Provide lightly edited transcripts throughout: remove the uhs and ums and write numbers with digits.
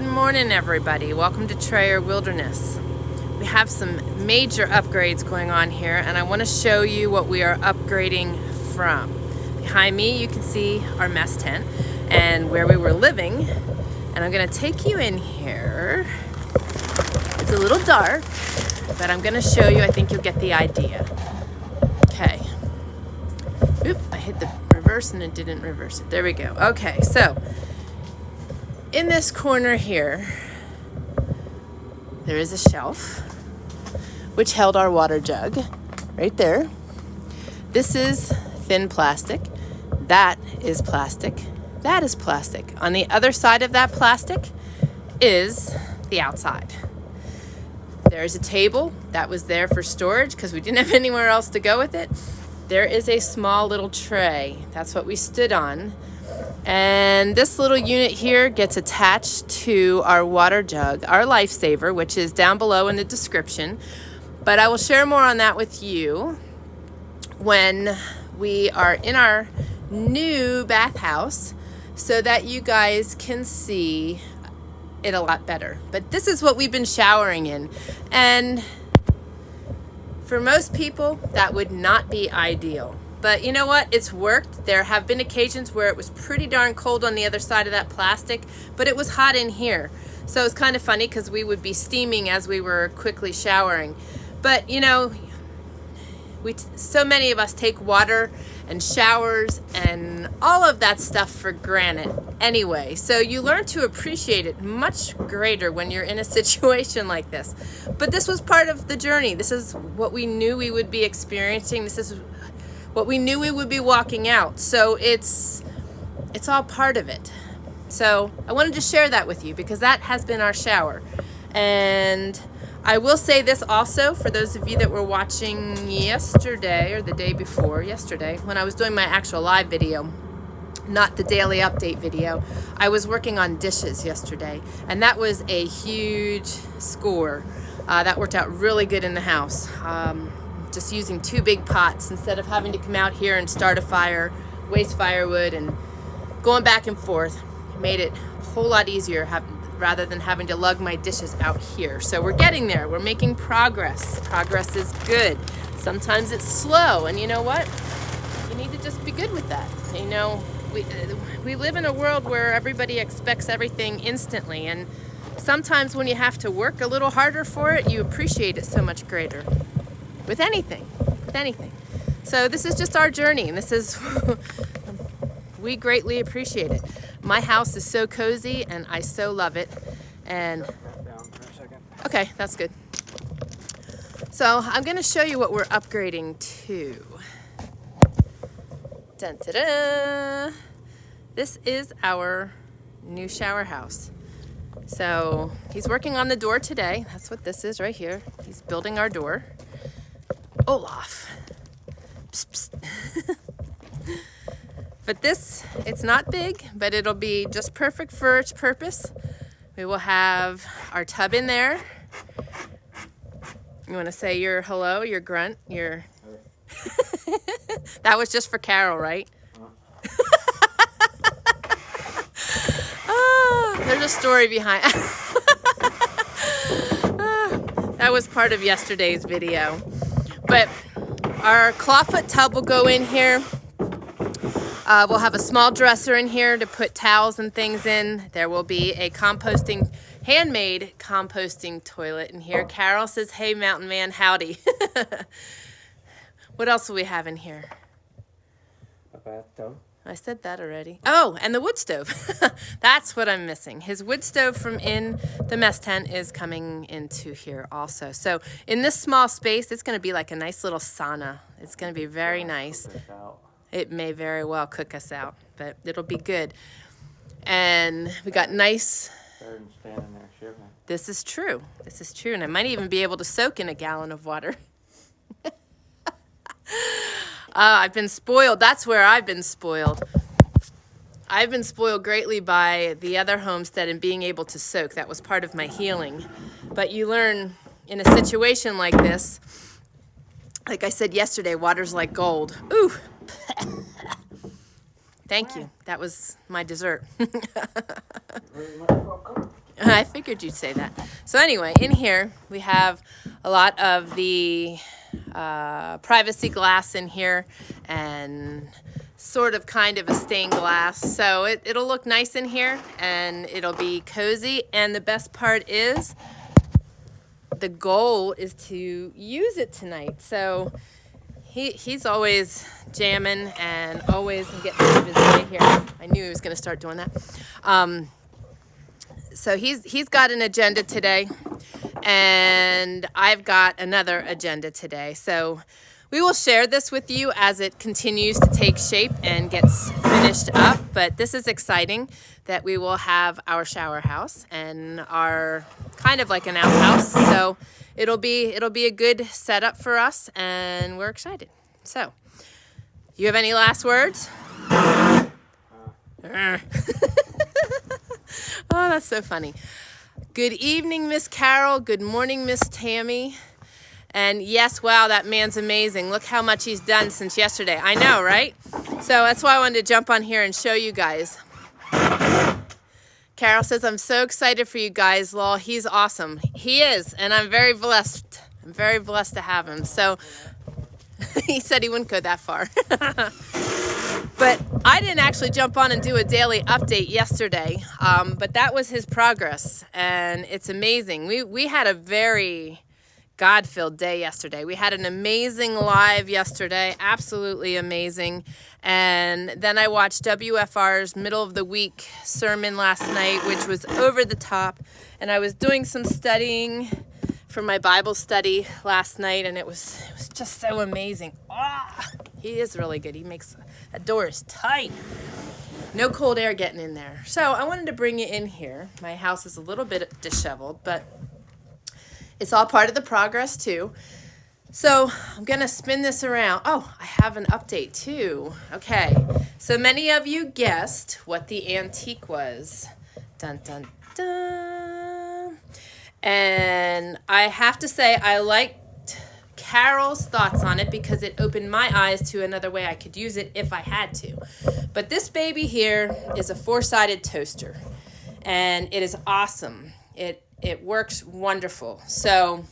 Good morning, everybody. Welcome to Trayer Wilderness. We have some major upgrades going on here, and I want to show you what we are upgrading from. Behind me, you can see our mess tent and where we were living, and I'm going to take you in here. It's a little dark, but I'm going to show you. I think you'll get the idea. Okay. Oop, I hit the reverse and it didn't reverse it. There we go. Okay, so in this corner here, there is a shelf which held our water jug right there. This is thin plastic. That is plastic. That is plastic. On the other side of that plastic is the outside. There is a table that was there for storage because we didn't have anywhere else to go with it. There is a small little tray. That's what we stood on. And this little unit here gets attached to our water jug, our Lifesaver, which is down below in the description. But I will share more on that with you when we are in our new bathhouse so that you guys can see it a lot better. But this is what we've been showering in. And for most people, that would not be ideal. But you know what? It's worked. There have been occasions where it was pretty darn cold on the other side of that plastic, but it was hot in here. So it's kind of funny because we would be steaming as we were quickly showering. But you know, so many of us take water and showers and all of that stuff for granted anyway. So you learn to appreciate it much greater when you're in a situation like this. But this was part of the journey. This is what we knew we would be experiencing. This is what we knew we would be walking out. So it's all part of it. So I wanted to share that with you because that has been our shower. And I will say this also for those of you that were watching yesterday or the day before, yesterday, when I was doing my actual live video, not the daily update video. I was working on dishes yesterday, and that was a huge score. That worked out really good in the house. Just using 2 big pots instead of having to come out here and start a fire, waste firewood, and going back and forth. Made it a whole lot easier rather than having to lug my dishes out here. So we're getting there. We're making progress. Progress is good. Sometimes it's slow, and you know what? You need to just be good with that. You know, we live in a world where everybody expects everything instantly, and sometimes when you have to work a little harder for it, you appreciate it so much greater. With anything. So this is just our journey, and this is, we greatly appreciate it. My house is so cozy, and I so love it. And okay, that's good. So I'm going to show you what we're upgrading to. Dun, da, da. This is our new shower house. So he's working on the door today. That's what this is right here. He's building our door. Olaf. Psst, psst. But this, it's not big, but it'll be just perfect for its purpose. We will have our tub in there. You want to say your hello, your grunt, your... That was just for Carol, right? Oh, there's a story behind. That was part of yesterday's video. But our clawfoot tub will go in here. We'll have a small dresser in here to put towels and things in. There will be a handmade composting toilet in here. Carol says, hey, mountain man, howdy. What else will we have in here? A bathtub. I said that already. Oh, and the wood stove. That's what I'm missing. His wood stove from in the mess tent is coming into here also. So in this small space, it's going to be like a nice little sauna. It's going to be very nice. It may very well cook us out, but it'll be good. And we got nice... Better than standing there shivering. This is true. This is true. And I might even be able to soak in a gallon of water. I've been spoiled. That's where I've been spoiled. I've been spoiled greatly by the other homestead and being able to soak. That was part of my healing. But you learn in a situation like this, like I said yesterday, water's like gold. Ooh. Thank you. That was my dessert. I figured you'd say that. So anyway, in here we have a lot of the privacy glass in here, and sort of kind of a stained glass. So it'll look nice in here, and it'll be cozy. And the best part is, the goal is to use it tonight. So he's always jamming and always getting out of his way here. I knew he was going to start doing that. So he's got an agenda today, and I've got another agenda today. So we will share this with you as it continues to take shape and gets finished up. But this is exciting that we will have our shower house and our kind of like an outhouse. So it'll be a good setup for us, and we're excited. So, you have any last words? Oh, that's so funny. Good evening, Miss Carol. Good morning, Miss Tammy. And yes, wow, that man's amazing. Look how much he's done since yesterday. I know, right? So that's why I wanted to jump on here and show you guys. Carol says, I'm so excited for you guys, lol. He's awesome. He is, and I'm very blessed. I'm very blessed to have him. So he said he wouldn't go that far. But I didn't actually jump on and do a daily update yesterday, but that was his progress, and it's amazing. We had a very God-filled day yesterday. We had an amazing live yesterday, absolutely amazing. And then I watched WFR's middle of the week sermon last night, which was over the top. And I was doing some studying for my Bible study last night, and it was just so amazing. He is really good. He makes, that door is tight. No cold air getting in there. So I wanted to bring you in here. My house is a little bit disheveled, but it's all part of the progress too. So I'm going to spin this around. Oh, I have an update too. Okay. So many of you guessed what the antique was. Dun, dun, dun. And I have to say, I liked Carol's thoughts on it because it opened my eyes to another way I could use it if I had to. But this baby here is a 4-sided toaster, and it is awesome. It works wonderful. So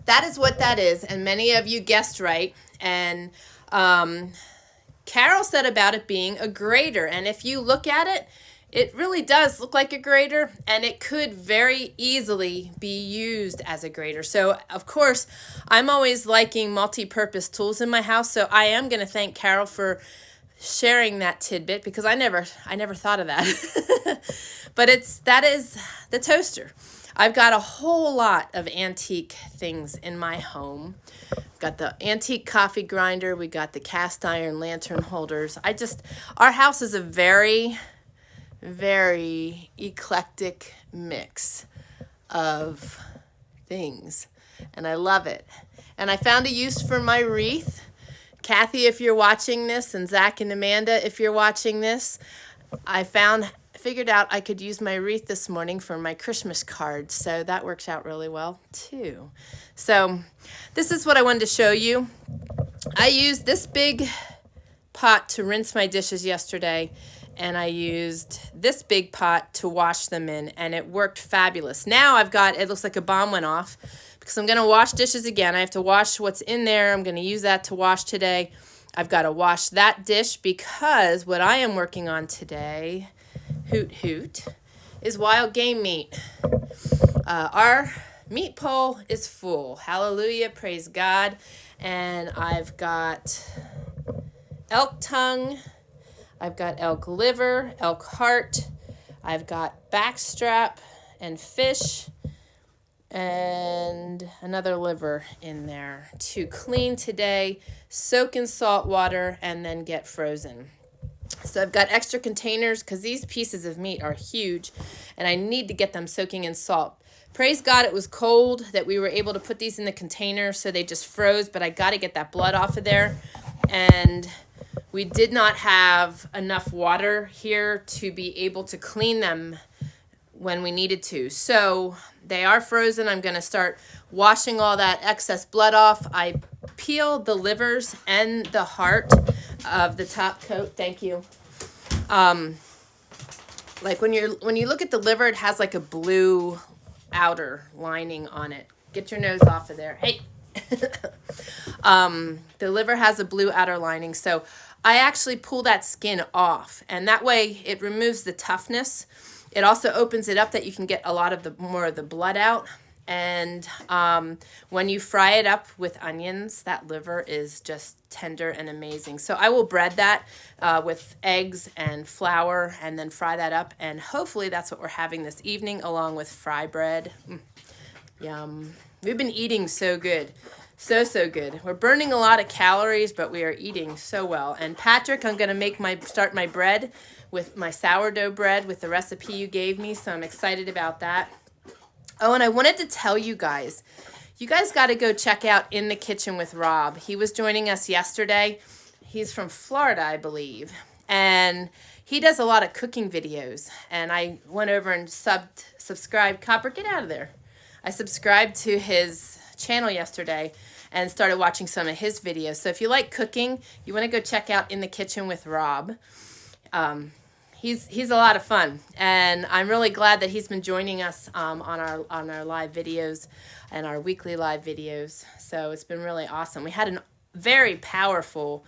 that is what that is, and many of you guessed right. And Carol said about it being a grater, and if you look at it, it really does look like a grater, and it could very easily be used as a grater. So, of course, I'm always liking multi-purpose tools in my house, so I am going to thank Carol for sharing that tidbit because I never thought of that. But that is the toaster. I've got a whole lot of antique things in my home. Got the antique coffee grinder. We got the cast iron lantern holders. Our house is a very, very eclectic mix of things, and I love it. And I found a use for my wreath. Kathy, if you're watching this, and Zach and Amanda, if you're watching this, I figured out I could use my wreath this morning for my Christmas cards, so that works out really well too. So this is what I wanted to show you. I used this big pot to rinse my dishes yesterday, and I used this big pot to wash them in, and it worked fabulous. Now it looks like a bomb went off because I'm going to wash dishes again. I have to wash what's in there. I'm going to use that to wash today. I've got to wash that dish because what I am working on today, hoot hoot, is wild game meat. Our meat pole is full. Hallelujah, praise God. And I've got elk tongue, I've got elk liver, elk heart, I've got backstrap and fish, and another liver in there to clean today, soak in salt water, and then get frozen. So I've got extra containers because these pieces of meat are huge, and I need to get them soaking in salt. Praise God, it was cold that we were able to put these in the container, so they just froze, but I got to get that blood off of there. And we did not have enough water here to be able to clean them when we needed to. So they are frozen. I'm going to start washing all that excess blood off. I peeled the livers and the heart of the top coat. Thank you. Like when you look at the liver, it has like a blue outer lining on it. Get your nose off of there. Hey. The liver has a blue outer lining, so I actually pull that skin off, and that way it removes the toughness. It also opens it up that you can get a lot of the more of the blood out. And when you fry it up with onions, that liver is just tender and amazing. So I will bread that with eggs and flour and then fry that up. And hopefully that's what we're having this evening along with fry bread. Yum. We've been eating so good. So good. We're burning a lot of calories, but we are eating so well. And Patrick, I'm going to start my bread with my sourdough bread with the recipe you gave me. So I'm excited about that. Oh, and I wanted to tell you guys got to go check out In the Kitchen with Rob. He was joining us yesterday. He's from Florida, I believe. And he does a lot of cooking videos. And I went over and subscribed. Copper, get out of there. I subscribed to his channel yesterday and started watching some of his videos. So if you like cooking, you want to go check out In the Kitchen with Rob. He's a lot of fun, and I'm really glad that he's been joining us on our live videos and our weekly live videos. So it's been really awesome. We had a very powerful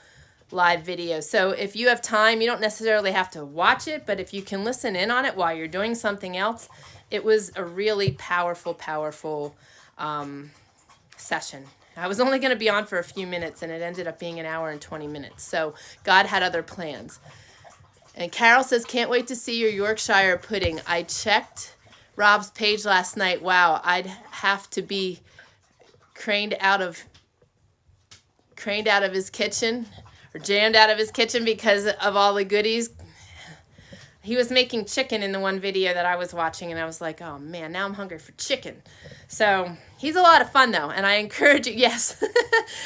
live video. So if you have time, you don't necessarily have to watch it, but if you can listen in on it while you're doing something else, it was a really powerful session. I was only going to be on for a few minutes, and it ended up being an hour and 20 minutes. So God had other plans. And Carol says, can't wait to see your Yorkshire pudding. I checked Rob's page last night. Wow, I'd have to be craned out of his kitchen or jammed out of his kitchen because of all the goodies. He was making chicken in the one video that I was watching, and I was like, oh man, now I'm hungry for chicken. So he's a lot of fun though, and I encourage you, yes,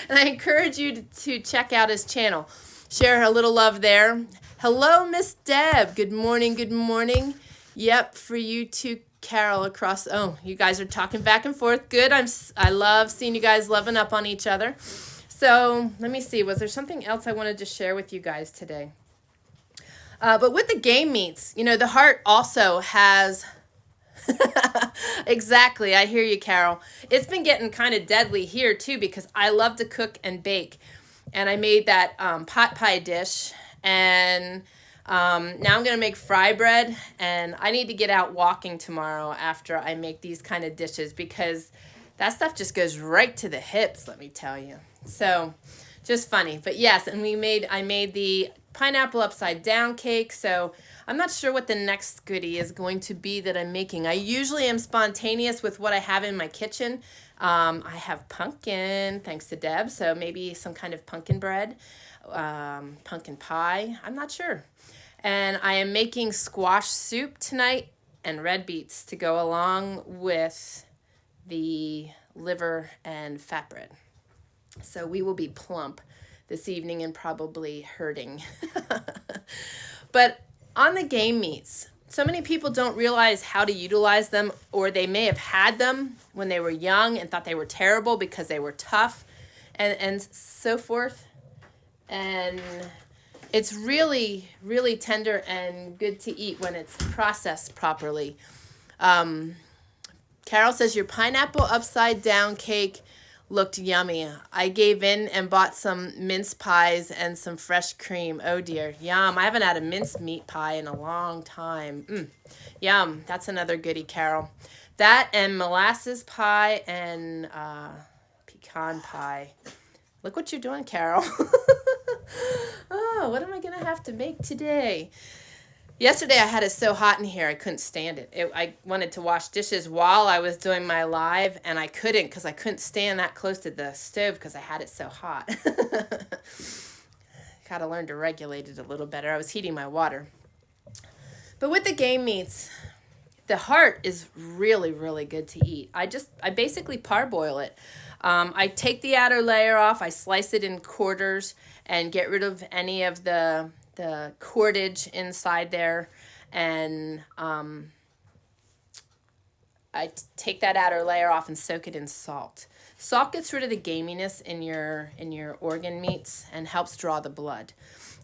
and I encourage you to check out his channel. Share a little love there. Hello, Miss Deb. Good morning, good morning. Yep, for you too, Carol, across. Oh, you guys are talking back and forth. Good. I love seeing you guys loving up on each other. So let me see. Was there something else I wanted to share with you guys today? But with the game meats, you know, the heart also has... Exactly. I hear you, Carol. It's been getting kind of deadly here too because I love to cook and bake. And I made that pot pie dish. And now I'm going to make fry bread, and I need to get out walking tomorrow after I make these kind of dishes because that stuff just goes right to the hips, let me tell you. So just funny. But yes, and I made the pineapple upside down cake. So I'm not sure what the next goodie is going to be that I'm making. I usually am spontaneous with what I have in my kitchen. I have pumpkin, thanks to Deb, so maybe some kind of pumpkin bread. Pumpkin pie, I'm not sure. And I am making squash soup tonight and red beets to go along with the liver and fat bread. So we will be plump this evening and probably hurting. But on the game meats, so many people don't realize how to utilize them, or they may have had them when they were young and thought they were terrible because they were tough and so forth. And it's really, really tender and good to eat when it's processed properly. Carol says, your pineapple upside down cake looked yummy. I gave in and bought some mince pies and some fresh cream. Oh dear, yum. I haven't had a mince meat pie in a long time. Yum, that's another goodie, Carol. That and molasses pie and pecan pie. Look what you're doing, Carol. Oh, what am I going to have to make today? Yesterday I had it so hot in here I couldn't stand it. I wanted to wash dishes while I was doing my live, and I couldn't because I couldn't stand that close to the stove because I had it so hot. Got to learn to regulate it a little better. I was heating my water. But with the game meats, the heart is really, really good to eat. I basically parboil it. I take the outer layer off, I slice it in quarters and get rid of any of the cordage inside there, and I take that outer layer off and soak it in salt. Salt gets rid of the gaminess in your organ meats and helps draw the blood.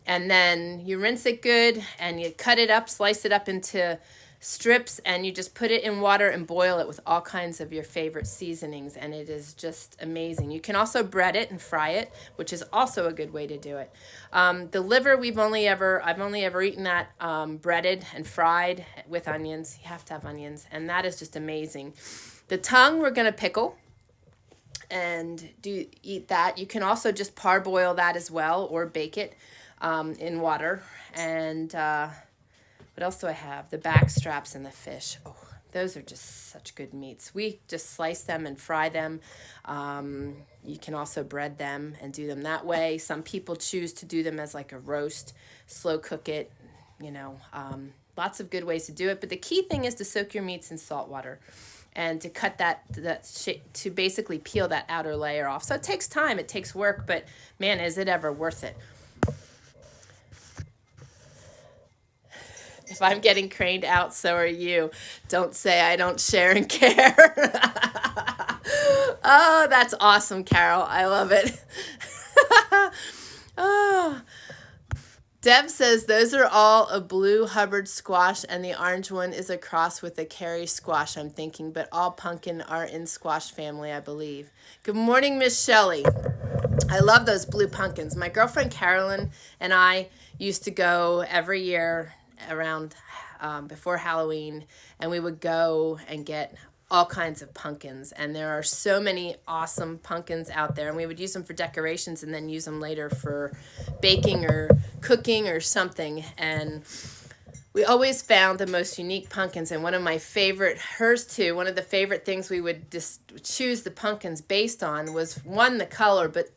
And then you rinse it good and you cut it up, slice it up into strips, and you just put it in water and boil it with all kinds of your favorite seasonings, and it is just amazing. You can also bread it and fry it, which is also a good way to do it. The liver, I've only ever eaten that breaded and fried with onions. You have to have onions, and that is just amazing. The tongue we're going to pickle and eat that. You can also just parboil that as well, or bake it in water. And what else do I have? The back straps and the fish. Oh, those are just such good meats. We just slice them and fry them. You can also bread them and do them that way. Some people choose to do them as like a roast, slow cook it, lots of good ways to do it. But the key thing is to soak your meats in salt water and to cut to basically peel that outer layer off. So it takes time, it takes work, but man, is it ever worth it. If I'm getting craned out, so are you. Don't say I don't share and care. Oh, that's awesome, Carol. I love it. Oh. Deb says those are all a blue Hubbard squash, and the orange one is a cross with a Carrie squash, I'm thinking, but all pumpkin are in squash family, I believe. Good morning, Miss Shelley. I love those blue pumpkins. My girlfriend Carolyn and I used to go every year around before Halloween, and we would go and get all kinds of pumpkins, and there are so many awesome pumpkins out there, and we would use them for decorations and then use them later for baking or cooking or something. And we always found the most unique pumpkins, and one of my favorite, hers too, one of the favorite things we would just choose the pumpkins based on was, one, the color, but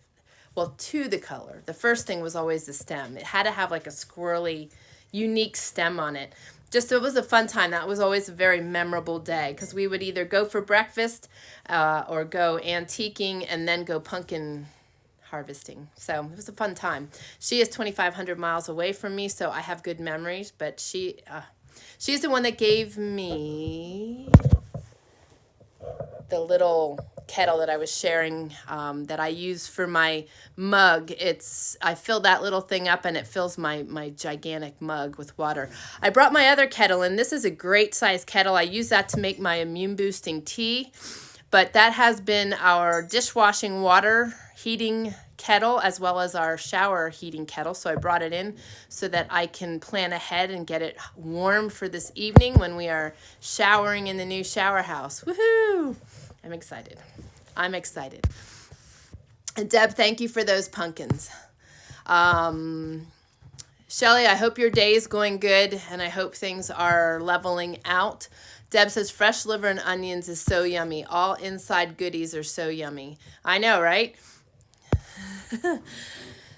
two, the color. The first thing was always the stem. It had to have like a squirrely, unique stem on it. Just, it was a fun time. That was always a very memorable day, because we would either go for breakfast or go antiquing and then go pumpkin harvesting. So it was a fun time. She is 2,500 miles away from me, so I have good memories, but she's the one that gave me the little kettle that I was sharing that I use for my mug. I fill that little thing up and it fills my gigantic mug with water. I brought my other kettle, and this is a great size kettle. I use that to make my immune boosting tea, but that has been our dishwashing water heating kettle as well as our shower heating kettle. So I brought it in so that I can plan ahead and get it warm for this evening when we are showering in the new shower house. Woohoo! I'm excited. I'm excited. And Deb, thank you for those pumpkins. Shelly, I hope your day is going good, and I hope things are leveling out. Deb says fresh liver and onions is so yummy. All inside goodies are so yummy. I know, right?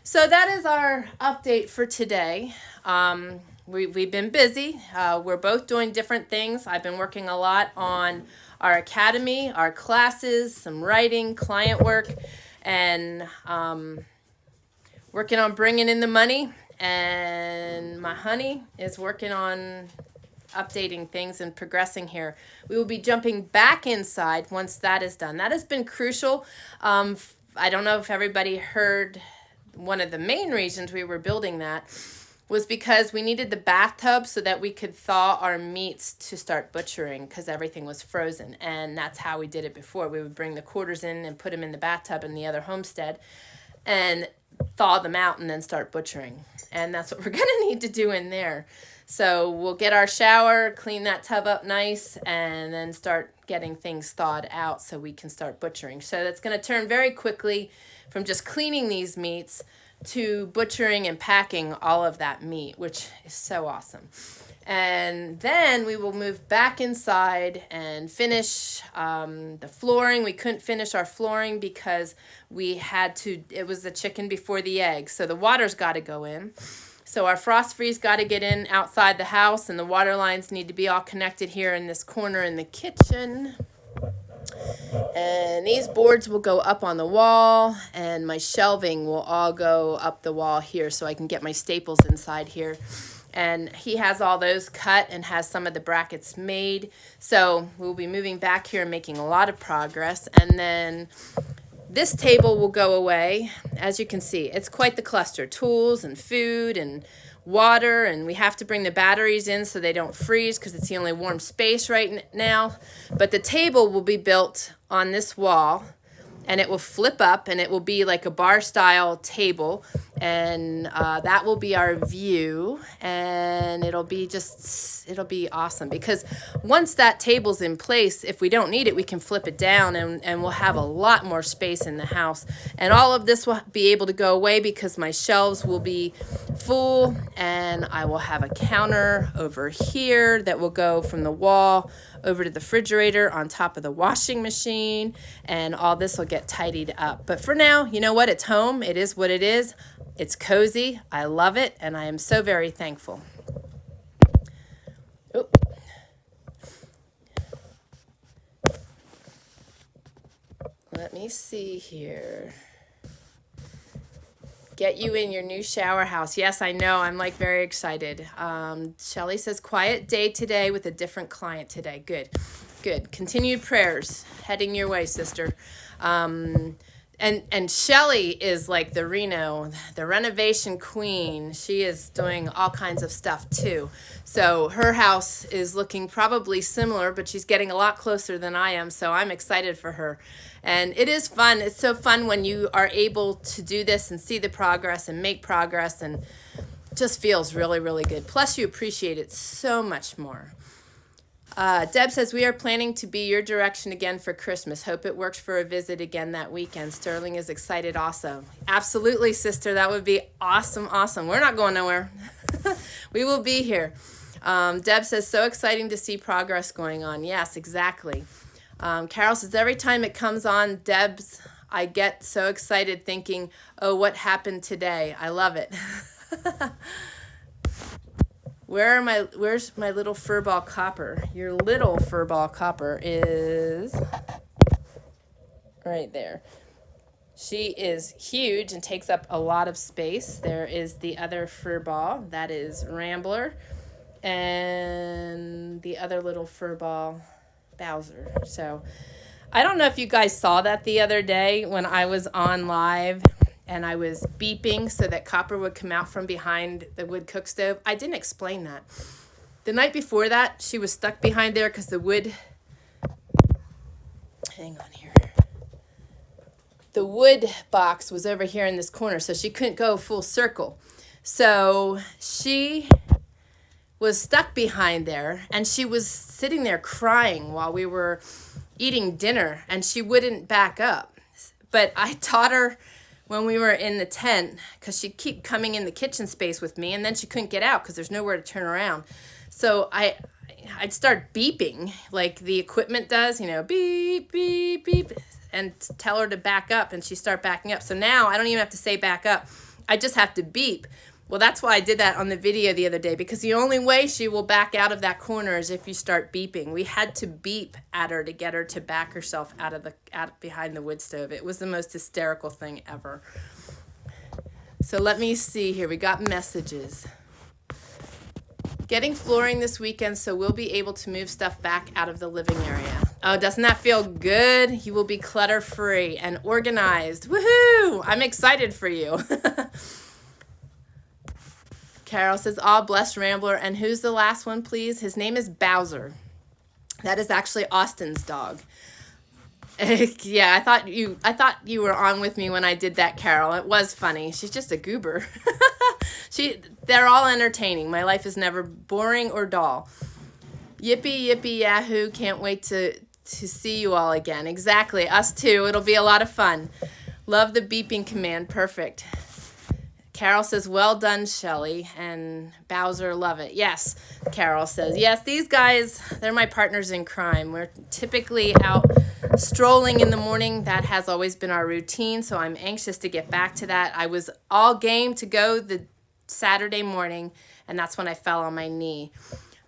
So that is our update for today. We've been busy. We're both doing different things. I've been working a lot on our academy, our classes, some writing, client work, and working on bringing in the money. And my honey is working on updating things and progressing here. We will be jumping back inside once that is done. That has been crucial. I don't know if everybody heard, one of the main reasons we were building that was because we needed the bathtub so that we could thaw our meats to start butchering, because everything was frozen. And that's how we did it before. We would bring the quarters in and put them in the bathtub in the other homestead and thaw them out and then start butchering. And that's what we're going to need to do in there. So we'll get our shower, clean that tub up nice, and then start getting things thawed out so we can start butchering. So that's going to turn very quickly from just cleaning these meats to butchering and packing all of that meat, which is so awesome. And then we will move back inside and finish the flooring. We couldn't finish our flooring because it was the chicken before the egg. So the water's got to go in. So our frost freeze got to get in outside the house, and the water lines need to be all connected here in this corner in the kitchen. And these boards will go up on the wall, and my shelving will all go up the wall here so I can get my staples inside here. And he has all those cut and has some of the brackets made. So we'll be moving back here and making a lot of progress. And then This table will go away. As you can see, it's quite the cluster. Tools and food and water, and we have to bring the batteries in so they don't freeze because it's the only warm space right now. But the table will be built on this wall, and it will flip up, and it will be like a bar style table, and that will be our view, and it'll be awesome, because once that table's in place, if we don't need it, we can flip it down, and we'll have a lot more space in the house. And all of this will be able to go away because my shelves will be full, and I will have a counter over here that will go from the wall over to the refrigerator on top of the washing machine, and all this will get tidied up. But for now, you know what? It's home. It is what it is. It's cozy. I love it, and I am so very thankful. Oop. Let me see here. Get you in your new shower house. Yes, I know. I'm like very excited. Shelly says, quiet day today with a different client today. Good, good. Continued prayers heading your way, sister. And Shelly is like the renovation queen. She is doing all kinds of stuff too. So her house is looking probably similar, but she's getting a lot closer than I am. So I'm excited for her. And it is fun. It's so fun when you are able to do this and see the progress and make progress, and just feels really, really good. Plus you appreciate it so much more. Deb says, we are planning to be your direction again for Christmas. Hope it works for a visit again that weekend. Sterling is excited also. Absolutely, sister. That would be awesome, awesome. We're not going nowhere. We will be here. Deb says, so exciting to see progress going on. Yes, exactly. Carol says, every time it comes on, Deb's, I get so excited thinking, oh, what happened today? I love it. Where's my little furball copper? Your little furball copper is right there. She is huge and takes up a lot of space. There is the other furball. That is Rambler. And the other little furball, Bowser. So I don't know if you guys saw that the other day when I was on live and I was beeping so that copper would come out from behind the wood cook stove. I didn't explain that. The night before that, she was stuck behind there because the wood, hang on here. The wood box was over here in this corner, so she couldn't go full circle. So she was stuck behind there, and she was sitting there crying while we were eating dinner, and she wouldn't back up. But I taught her when we were in the tent, because she'd keep coming in the kitchen space with me, and then she couldn't get out because there's nowhere to turn around. So I'd start beeping like the equipment does, you know, beep, beep, beep, and tell her to back up, and she'd start backing up. So now I don't even have to say back up. I just have to beep. Well, that's why I did that on the video the other day, because the only way she will back out of that corner is if you start beeping. We had to beep at her to get her to back herself out behind the wood stove. It was the most hysterical thing ever. So let me see here. We got messages. Getting flooring this weekend, so we'll be able to move stuff back out of the living area. Oh, doesn't that feel good? You will be clutter-free and organized. Woohoo! I'm excited for you. Carol says, all blessed Rambler. And who's the last one, please? His name is Bowser. That is actually Austin's dog. Yeah, I thought you were on with me when I did that, Carol. It was funny. She's just a goober. They're all entertaining. My life is never boring or dull. Yippee, yippee, yahoo. Can't wait to see you all again. Exactly. Us too. It'll be a lot of fun. Love the beeping command. Perfect. Carol says, well done, Shelly. And Bowser, love it. Yes, Carol says. Yes, these guys, they're my partners in crime. We're typically out strolling in the morning. That has always been our routine, so I'm anxious to get back to that. I was all game to go the Saturday morning, and that's when I fell on my knee.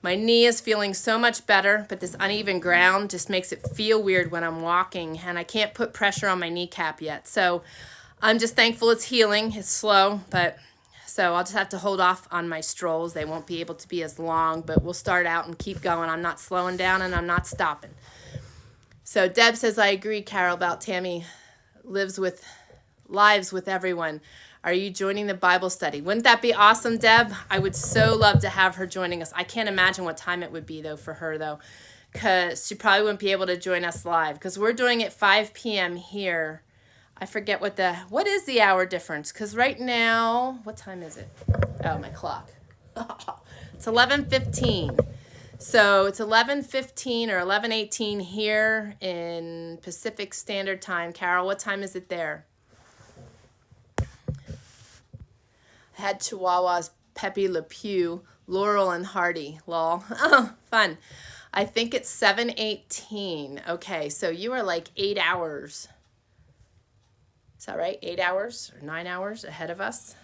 My knee is feeling so much better, but this uneven ground just makes it feel weird when I'm walking, and I can't put pressure on my kneecap yet. So I'm just thankful it's healing. It's slow, but so I'll just have to hold off on my strolls. They won't be able to be as long, but we'll start out and keep going. I'm not slowing down and I'm not stopping. So Deb says, I agree, Carol, about Tammy lives with lives with everyone. Are you joining the Bible study? Wouldn't that be awesome, Deb? I would so love to have her joining us. I can't imagine what time it would be, though, for her, though, because she probably wouldn't be able to join us live, because we're doing it 5 p.m. here. I forget what is the hour difference, because right now, what time is it? Oh, my clock. It's 11:15. So it's 11:15 or 11:18 here in Pacific Standard Time. Carol, what time is it there? I had Chihuahuas, Pepe Le Pew, Laurel, and Hardy. Lol. Oh, fun. I think it's 7:18. Okay, so you are like 8 hours. Is that right? 8 hours or 9 hours ahead of us?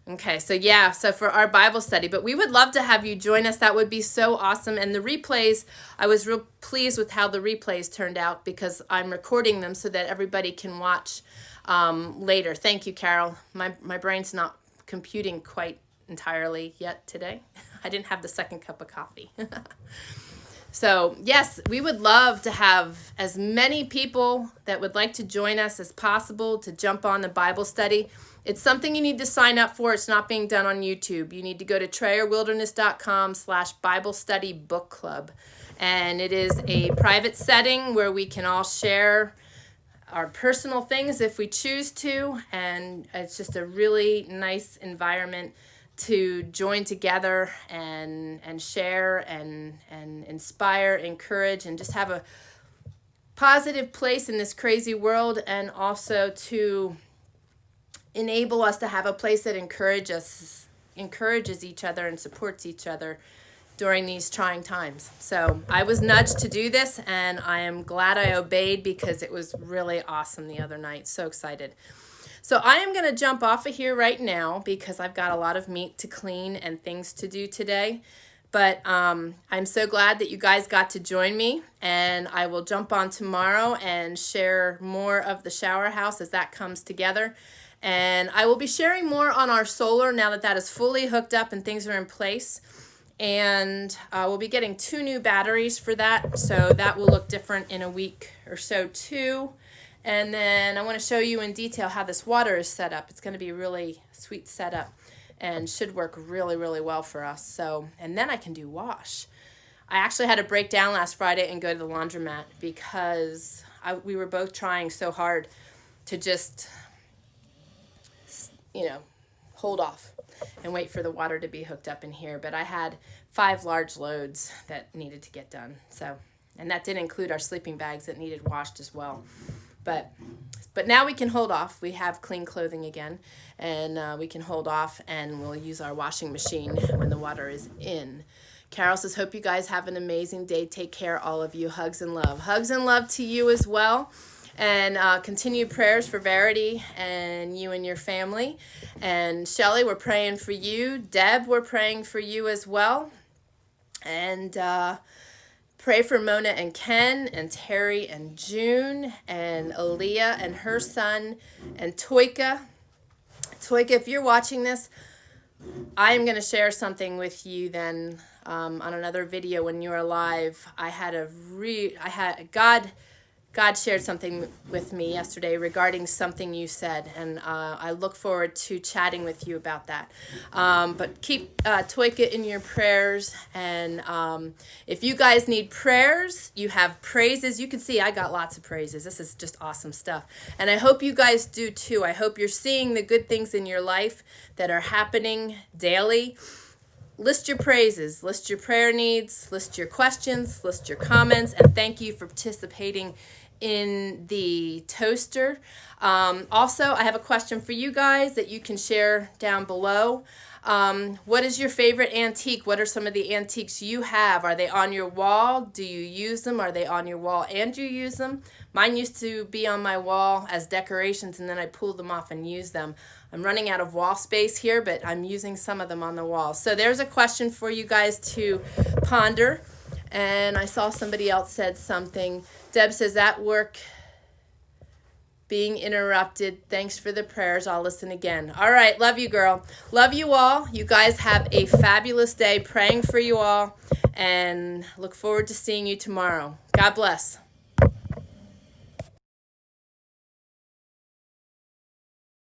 Okay, so yeah, so for our Bible study, but we would love to have you join us. That would be so awesome. And the replays, I was real pleased with how the replays turned out, because I'm recording them so that everybody can watch later. Thank you, Carol. My brain's not computing quite entirely yet today. I didn't have the second cup of coffee. So yes, we would love to have as many people that would like to join us as possible to jump on the Bible study. It's something you need to sign up for. It's not being done on YouTube. You need to go to TrayerWilderness.com/Bible Study Book Club. And it is a private setting where we can all share our personal things if we choose to. And it's just a really nice environment to join together and share and inspire, encourage, and just have a positive place in this crazy world, and also to enable us to have a place that encourages each other and supports each other during these trying times. So I was nudged to do this, and I am glad I obeyed, because it was really awesome the other night. So excited. So I am going to jump off of here right now, because I've got a lot of meat to clean and things to do today. But I'm so glad that you guys got to join me, and I will jump on tomorrow and share more of the shower house as that comes together. And I will be sharing more on our solar now that that is fully hooked up and things are in place. And we'll be getting 2 new batteries for that, so that will look different in a week or so too. And then I want to show you in detail how this water is set up. It's going to be a really sweet setup and should work really, really well for us. So, and then I can do wash. I actually had to break down last Friday and go to the laundromat, because we were both trying so hard to just, hold off and wait for the water to be hooked up in here. But I had 5 large loads that needed to get done. So, and that did include our sleeping bags that needed washed as well. But now we can hold off. We have clean clothing again, and we can hold off, and we'll use our washing machine when the water is in. Carol says, hope you guys have an amazing day. Take care, all of you. Hugs and love. Hugs and love to you as well. And continued prayers for Verity and you and your family. And Shelly, we're praying for you. Deb, we're praying for you as well. And pray for Mona and Ken and Terry and June and Aaliyah and her son and Toika. Toika, if you're watching this, I'm going to share something with you then on another video when you're live. God shared something with me yesterday regarding something you said, and I look forward to chatting with you about that. But keep Toika in your prayers, and if you guys need prayers, you have praises. You can see I got lots of praises. This is just awesome stuff, and I hope you guys do too. I hope you're seeing the good things in your life that are happening daily. List your praises, list your prayer needs, list your questions, list your comments, and thank you for participating in the toaster. Also, I have a question for you guys that you can share down below. What is your favorite antique? What are some of the antiques you have? Are they on your wall? Do you use them? Are they on your wall and you use them? Mine used to be on my wall as decorations, and then I pulled them off and used them. I'm running out of wall space here, but I'm using some of them on the wall. So there's a question for you guys to ponder. And I saw somebody else said something. Deb says, at work, being interrupted. Thanks for the prayers. I'll listen again. All right. Love you, girl. Love you all. You guys have a fabulous day. Praying for you all. And look forward to seeing you tomorrow. God bless.